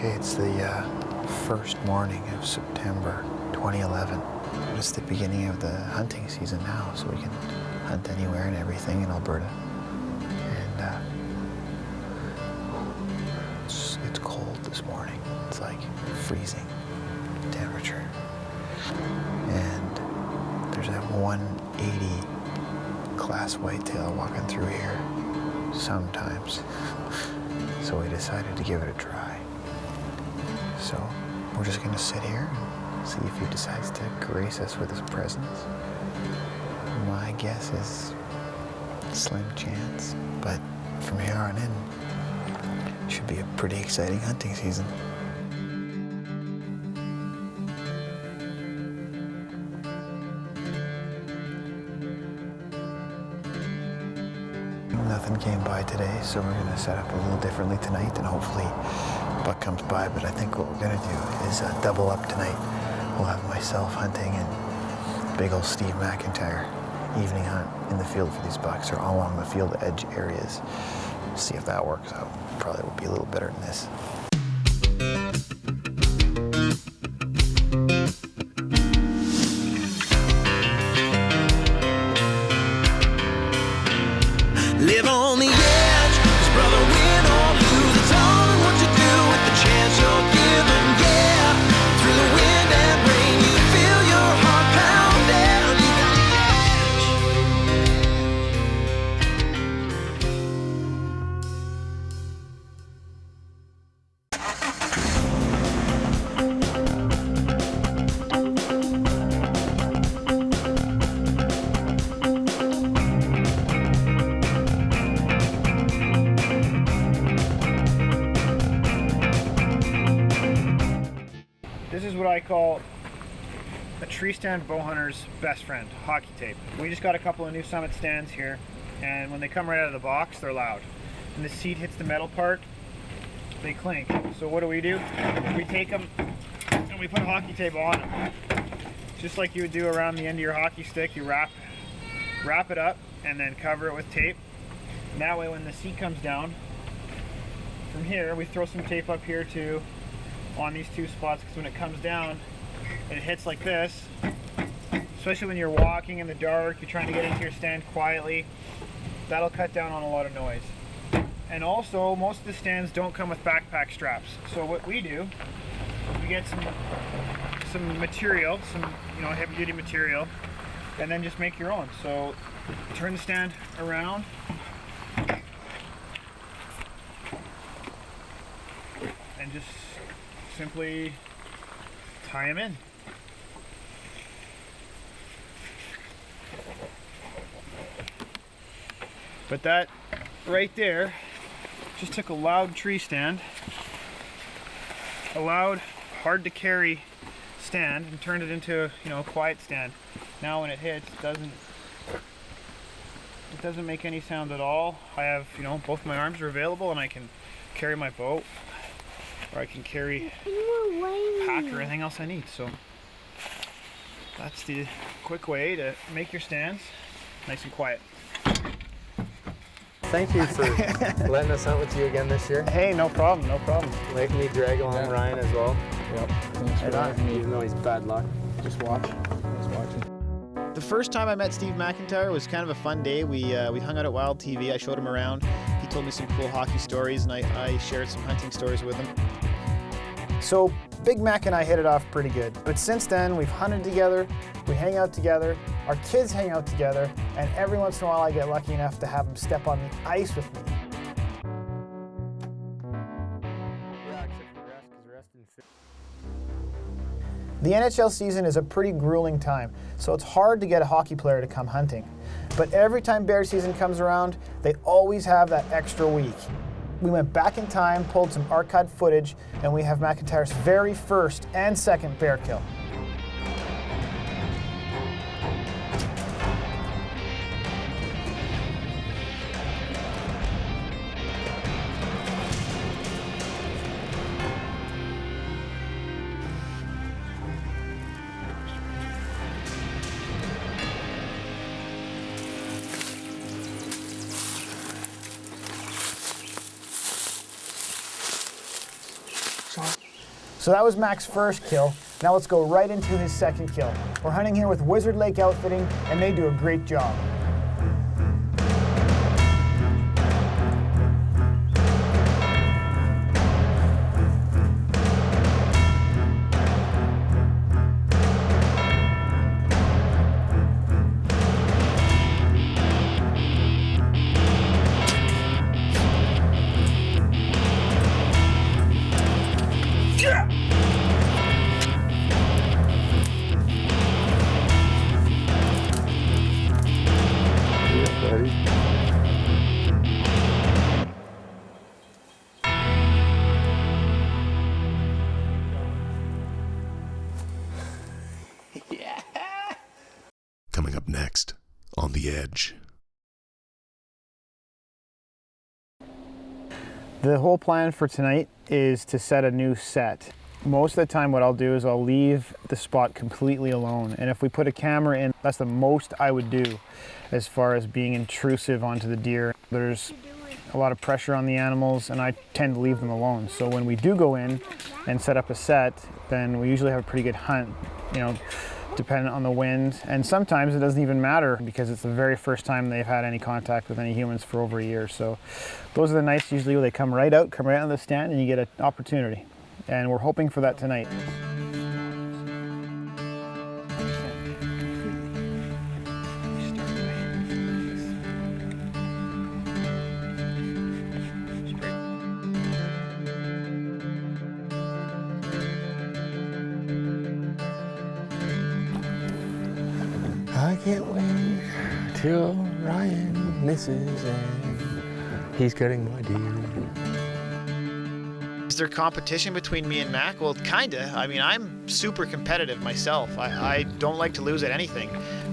Okay, it's the first morning of September 2011. It's the beginning of the hunting season now, so we can hunt anywhere and everything in Alberta. And it's cold this morning. It's like freezing temperature. And there's that 180 class whitetail walking through here sometimes. So we decided to give it a try. So we're just gonna sit here and see if he decides to grace us with his presence. My guess is slim chance, but from here on in, it should be a pretty exciting hunting season. Nothing came by today, so we're gonna set up a little differently tonight, and hopefully buck comes by. But I think what we're gonna do is double up tonight. We'll have myself hunting and big old Steve McIntyre evening hunt in the field for these bucks, or all along the field edge areas. See if that works out. Probably will be a little better than this. Live on the edge, 'cause brother, win or lose, it's all in what you do with the chance you're given. Yeah, through the wind and rain, you feel your heart pounding. You got This is what I call a tree stand bow hunter's best friend, hockey tape. We just got a couple of new Summit stands here, and when they come right out of the box, they're loud. When the seat hits the metal part, they clink. So what do? We take them and we put hockey tape on them. Just like you would do around the end of your hockey stick, you wrap it up and then cover it with tape. And that way when the seat comes down, from here, we throw some tape up here too, on these two spots, because when it comes down and it hits like this, especially when you're walking in the dark, you're trying to get into your stand quietly, that'll cut down on a lot of noise. And also, most of the stands don't come with backpack straps. So what we do, we get some material, some heavy duty material, and then just make your own. So turn the stand around, and just simply tie them in. But that right there just took a loud tree stand, a loud, hard to carry stand, and turned it into a quiet stand. Now when it hits, it doesn't make any sound at all. I have both my arms are available, and I can carry my bow, or I can carry pack or anything else I need. So that's the quick way to make your stands nice and quiet. Thank you for letting us hunt with you again this year. Hey, no problem, no problem. Letting me drag along Ryan as well. Yep. Thanks for having me. Even though he's bad luck. Just watch. Just watching. The first time I met Steve McIntyre was kind of a fun day. We hung out at Wild TV. I showed him around. He told me some cool hockey stories, and I shared some hunting stories with him. So Big Mac and I hit it off pretty good. But since then, we've hunted together, we hang out together, our kids hang out together, and every once in a while I get lucky enough to have them step on the ice with me. The NHL season is a pretty grueling time, so it's hard to get a hockey player to come hunting. But every time bear season comes around, they always have that extra week. We went back in time, pulled some archived footage, and we have McIntyre's very first and second bear kill. So So that was Mac's first kill. Now let's go right into his second kill. We're hunting here with Wizard Lake Outfitting, and they do a great job. Coming up next on The Edge. The whole plan for tonight is to set a new set. Most of the time what I'll do is I'll leave the spot completely alone, and if we put a camera in, that's the most I would do as far as being intrusive onto the deer. There's a lot of pressure on the animals, and I tend to leave them alone. So when we do go in and set up a set, then we usually have a pretty good hunt, you know, dependent on the wind. And sometimes it doesn't even matter because it's the very first time they've had any contact with any humans for over a year. So those are the nights usually where they come right out on the stand, and you get an opportunity. And we're hoping for that tonight. I can't wait till Ryan misses and he's cutting my deer. Is there competition between me and Mac? Well, kinda. I mean, I'm super competitive myself. I don't like to lose at anything,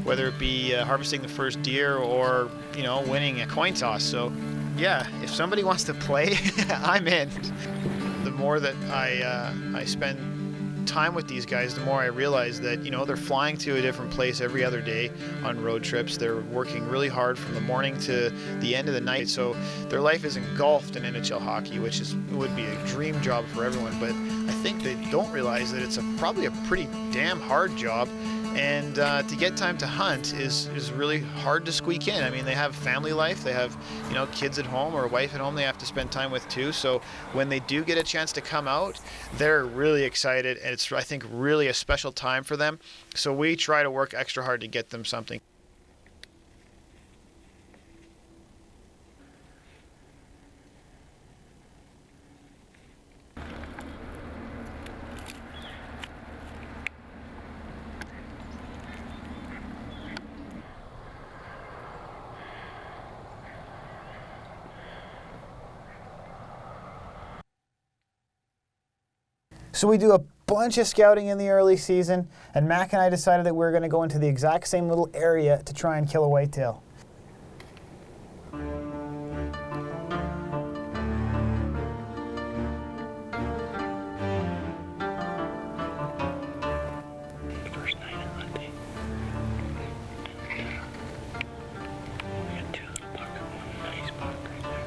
whether it be harvesting the first deer or, you know, winning a coin toss. So, yeah, if somebody wants to play, I'm in. The more that I spend time with these guys, the more I realize that, you know, they're flying to a different place every other day on road trips. They're working really hard from the morning to the end of the night. So their life is engulfed in NHL hockey, which would be a dream job for everyone. But I think they don't realize that it's probably a pretty damn hard job. And to get time to hunt is really hard to squeak in. I mean, they have family life, they have, you know, kids at home or a wife at home they have to spend time with too. So when they do get a chance to come out, they're really excited, and it's, I think, really a special time for them. So we try to work extra hard to get them something. So we do a bunch of scouting in the early season, and Mac and I decided that we were going to go into the exact same little area to try and kill a whitetail. First night of hunting. We got two little buck, one nice buck right there.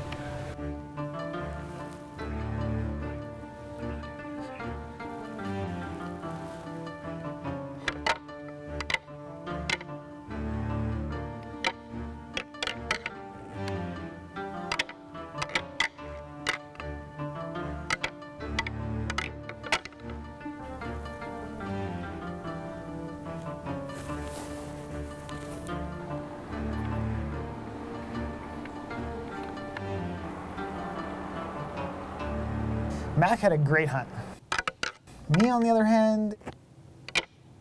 Mac had a great hunt. Me, on the other hand,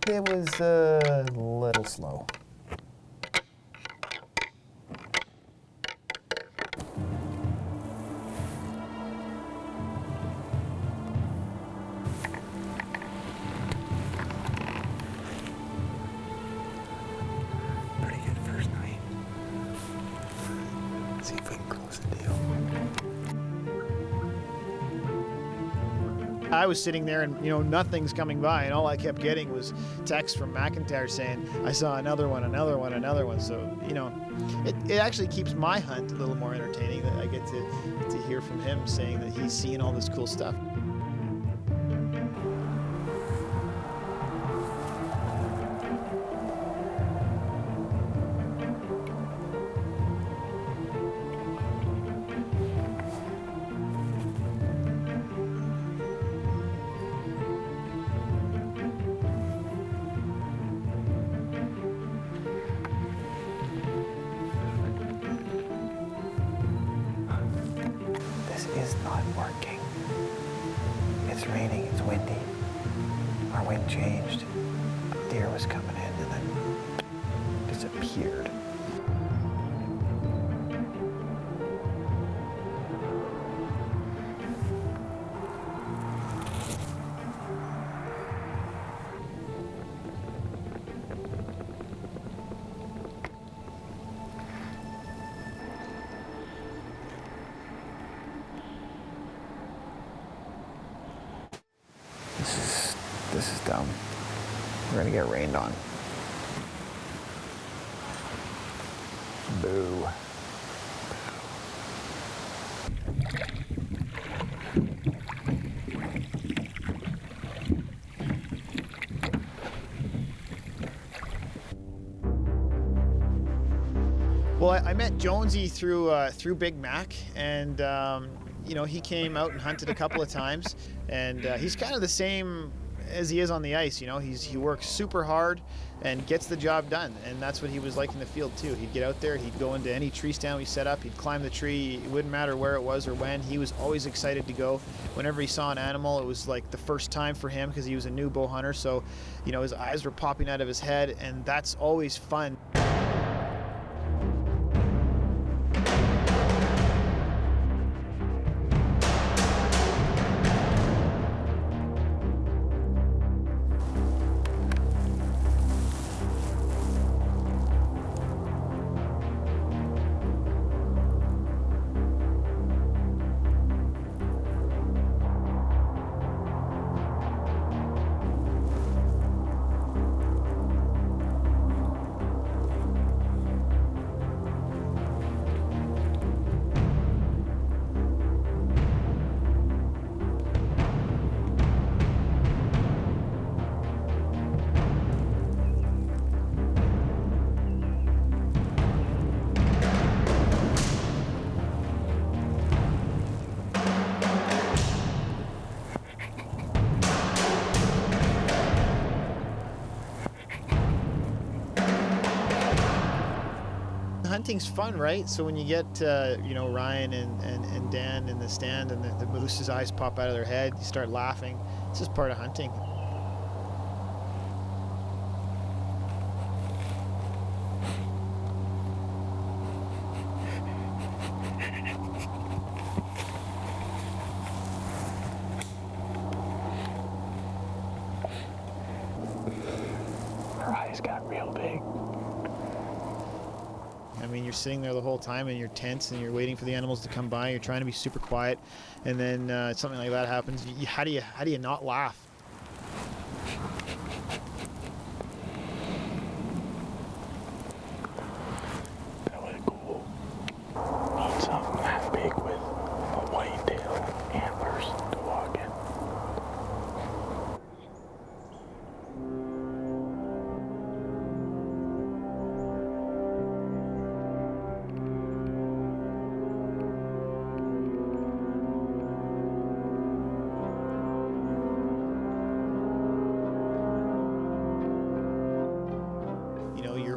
it was a little slow. Pretty good first night. See if we can close the deal. I was sitting there and, you know, nothing's coming by, and all I kept getting was text from McIntyre saying, I saw another one, another one, another one. So, you know, it actually keeps my hunt a little more entertaining, that I get to hear from him saying that he's seeing all this cool stuff. Everything changed. A deer was coming in and then disappeared. This is dumb. We're gonna get rained on. Boo. Well, I met Jonesy through Big Mac, and you know, he came out and hunted a couple of times, and he's kind of the same as he is on the ice. You know, he works super hard and gets the job done, and that's what he was like in the field too. He'd get out there, he'd go into any tree stand we set up, he'd climb the tree. It wouldn't matter where it was or when. He was always excited to go. Whenever he saw an animal, it was like the first time for him because he was a new bow hunter. So, you know, his eyes were popping out of his head, and that's always fun. Hunting's fun, right? So when you get you know, Ryan and Dan in the stand, and the moose's eyes pop out of their head, you start laughing. It's just part of hunting. Her eyes got real big. I mean, you're sitting there the whole time and you're tense and you're waiting for the animals to come by. You're trying to be super quiet, and then something like that happens. How do you not laugh? That was cool. Need something that big with a white tail and antlers to walk in.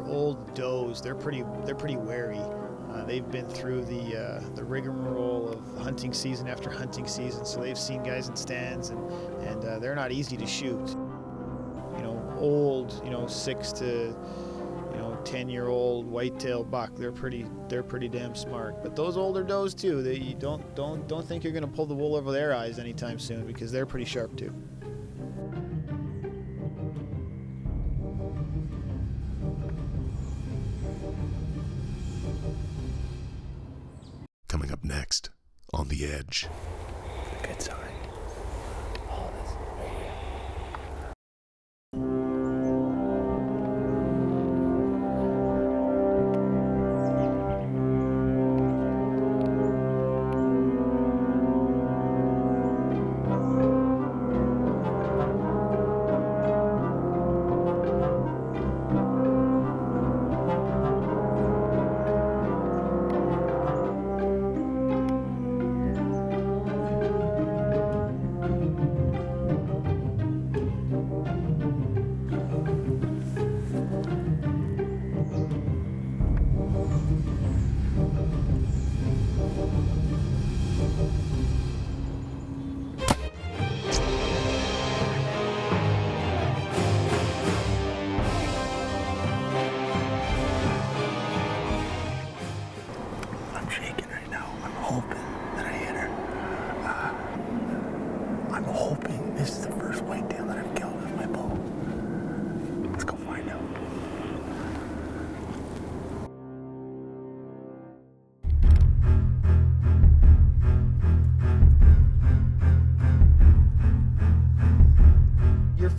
Old does, they're pretty wary. They've been through the rigmarole of hunting season after hunting season, so they've seen guys in stands, and they're not easy to shoot. You know, old, you know, 6 to 10-year-old whitetail buck, they're pretty damn smart. But those older does too, you don't think you're gonna pull the wool over their eyes anytime soon, because they're pretty sharp too. Coming up next on The Edge. Good sign.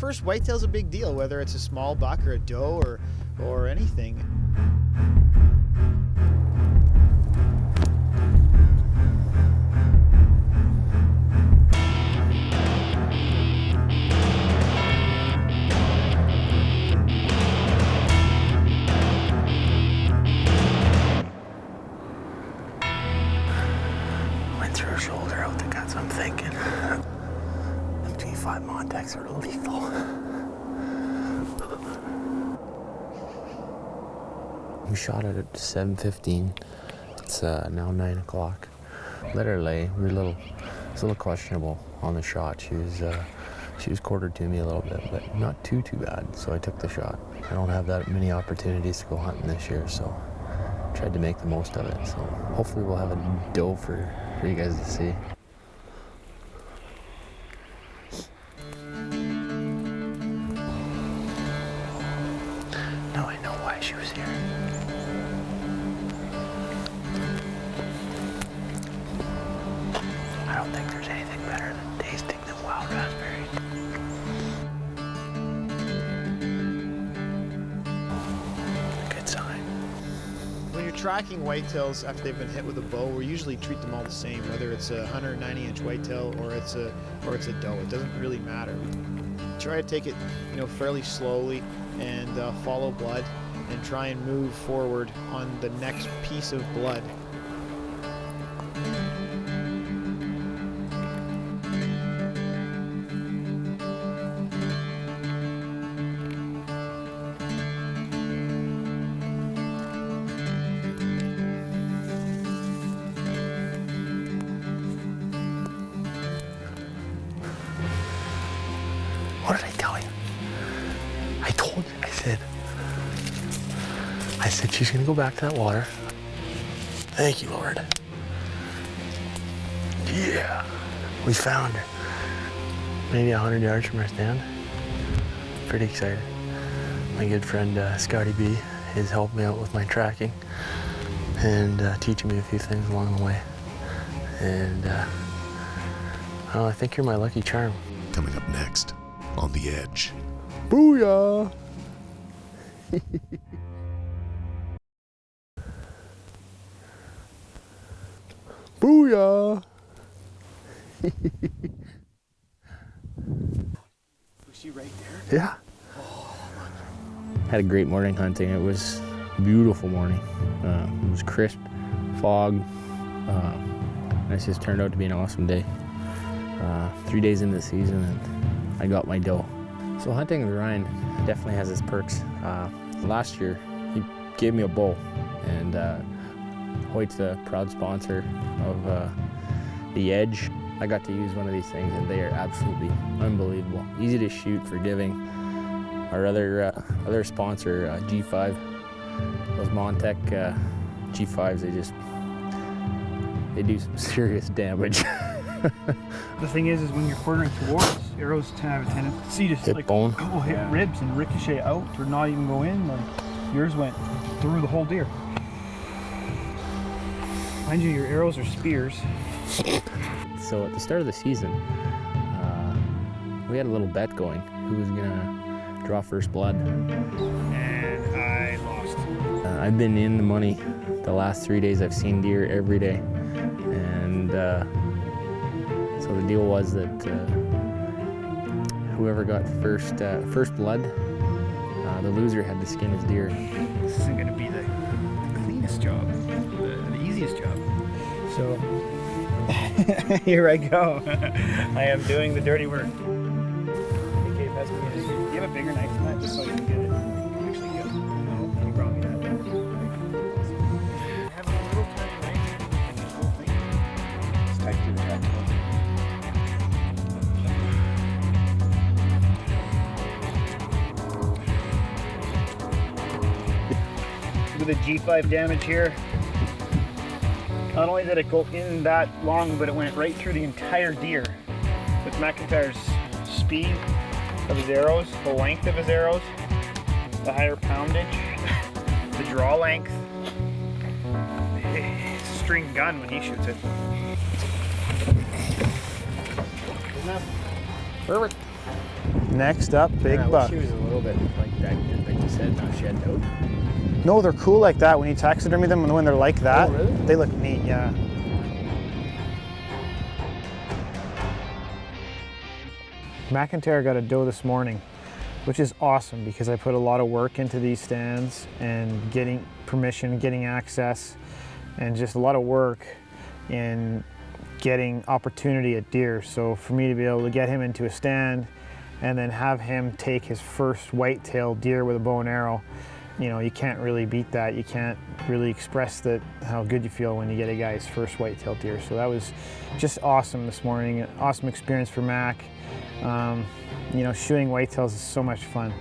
first whitetail's a big deal, whether it's a small buck or a doe or anything. Went through a shoulder out the guts, I'm thinking. Them G5 Montecs are lethal. We shot it at 7:15. It's now 9 o'clock. Let her lay. We were it's a little questionable on the shot. She was quartered to me a little bit, but not too bad. So I took the shot. I don't have that many opportunities to go hunting this year, so tried to make the most of it. So hopefully we'll have a doe for you guys to see. Now I know why she was here. I don't think there's anything better than tasting the wild raspberries. Good sign. When you're tracking whitetails after they've been hit with a bow, we usually treat them all the same, whether it's a 190-inch whitetail or it's a doe. It doesn't really matter. Try to take it, fairly slowly and follow blood and try and move forward on the next piece of blood. What did I tell you? I told you, I said she's gonna go back to that water. Thank you, Lord. Yeah, we found her. Maybe 100 yards from our stand. Pretty excited. My good friend Scotty B is helping me out with my tracking and teaching me a few things along the way. And well, I think you're my lucky charm. Coming up next on The Edge. Booyah! Booyah! Was she right there? Yeah. Had a great morning hunting. It was a beautiful morning. It was crisp, fog. This just turned out to be an awesome day. 3 days into the season and I got my doe. So hunting with Ryan definitely has its perks. Last year, he gave me a bow, and Hoyt's a proud sponsor of The Edge. I got to use one of these things, and they are absolutely unbelievable. Easy to shoot, forgiving. Our other sponsor, G5, those Montec G5s, they do some serious damage. The thing is when you're quartering towards, arrows have a tendency to Hit bone. Hit ribs and ricochet out or not even go in. Like yours went through the whole deer. Mind you, your arrows are spears. So at the start of the season, we had a little bet going who was gonna draw first blood. And I lost. I've been in the money the last 3 days. I've seen deer every day, and so the deal was that whoever got first blood, the loser had to skin his deer. This isn't going to be the cleanest job, the easiest job. So here I go. I am doing the dirty work. Hey, Gabe, do you have a bigger knife than that, just so I can get it? Actually, yeah. No, you brought me that. I have a little tiny knife. It's tight to the head. With the G5 damage here, not only did it go in that long, but it went right through the entire deer. With McIntyre's speed of his arrows, the length of his arrows, the higher poundage, the draw length. It's a string gun when he shoots it. Perfect. Next up, big buck. She was a little bit like that, like you said, not shed out. No, they're cool like that. When you taxidermy them, when they're like that, Oh, really? they look neat, yeah. McIntyre got a doe this morning, which is awesome because I put a lot of work into these stands and getting permission, getting access, and just a lot of work in getting opportunity at deer. So for me to be able to get him into a stand and then have him take his first white-tailed deer with a bow and arrow, you know, you can't really beat that. You can't really express how good you feel when you get a guy's first white-tailed deer. So that was just awesome this morning. An awesome experience for Mac. You know, shooting whitetails is so much fun.